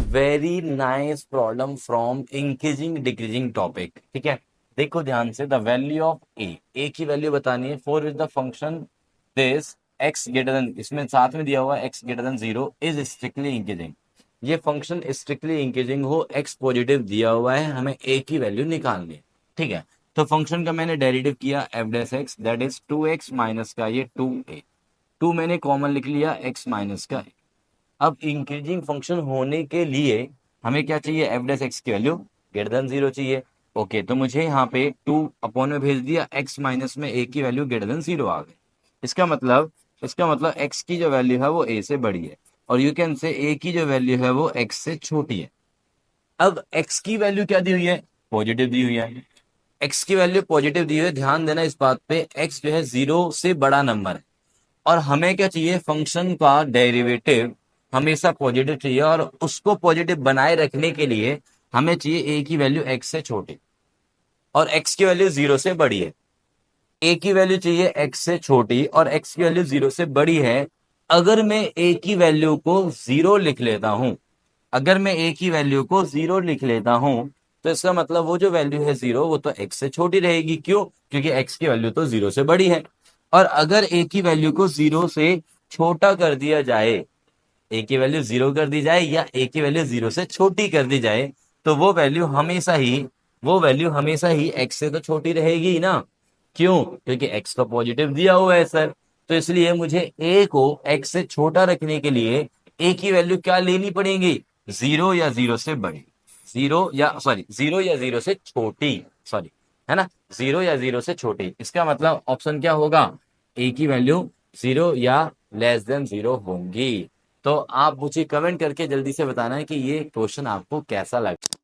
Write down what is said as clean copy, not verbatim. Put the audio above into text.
Very nice problem from increasing decreasing topic. ठीक है, देखो ध्यान से, द वैल्यू ऑफ ए की वैल्यू बतानी है for which the function this x greater than, इसमें साथ में दिया हुआ है x greater than zero is strictly increasing. ये फंक्शन स्ट्रिक्टली इंक्रीजिंग हो, एक्स पॉजिटिव दिया हुआ है, हमें ए की वैल्यू निकालनी है। ठीक है, तो फंक्शन का मैंने डेरिवेटिव किया F dash X, that is two X minus का ये टू ए, टू मैंने कॉमन लिख लिया एक्स माइनस का। अब इंक्रीजिंग फंक्शन होने के लिए हमें क्या चाहिए, एफ डैश एक्स की वैल्यू ग्रेटर देन जीरो चाहिए। ओके, तो मुझे यहाँ पे टू अपॉन में भेज दिया, एक्स माइनस में ए की वैल्यू ग्रेटर देन जीरो आ गई। इसका मतलब एक्स की जो वैल्यू है वो ए से बड़ी है, और यू कैन से ए की जो वैल्यू है वो एक्स से छोटी है। अब एक्स की वैल्यू क्या दी हुई है, पॉजिटिव दी हुई है। एक्स की वैल्यू पॉजिटिव दी हुई है, ध्यान देना इस बात पे, एक्स जो है जीरो से बड़ा नंबर है, और हमें क्या चाहिए, फंक्शन का डेरिवेटिव हमेशा पॉजिटिव चाहिए, और उसको पॉजिटिव बनाए रखने के लिए हमें चाहिए ए की वैल्यू एक्स से छोटी और एक्स की वैल्यू जीरो से बड़ी है। ए की वैल्यू चाहिए एक्स से छोटी और एक्स की वैल्यू जीरो से बड़ी है। अगर मैं ए की वैल्यू को जीरो लिख लेता हूं, अगर मैं ए की वैल्यू को जीरो लिख लेता हूं, तो इसका मतलब वो जो वैल्यू है जीरो वो तो एक्स से छोटी रहेगी। क्यों? क्योंकि एक्स की वैल्यू तो जीरो से बड़ी है। और अगर ए की वैल्यू को जीरो से छोटा कर दिया जाए, ए की वैल्यू जीरो कर दी जाए या ए की वैल्यू जीरो से छोटी कर दी जाए, तो वो वैल्यू हमेशा ही एक्स से तो छोटी रहेगी ही ना। क्यों? क्योंकि एक्स का पॉजिटिव दिया हुआ है सर। तो इसलिए मुझे ए को एक्स से छोटा रखने के लिए ए की वैल्यू क्या लेनी पड़ेगी, जीरो या जीरो से बड़ी, जीरो या जीरो से छोटी, सॉरी, है ना, जीरो या जीरो से छोटी। इसका मतलब ऑप्शन क्या होगा, ए की वैल्यू जीरो या लेस देन जीरो होंगी। तो आप मुझे कमेंट करके जल्दी से बताना है कि ये क्वेश्चन आपको कैसा लगा।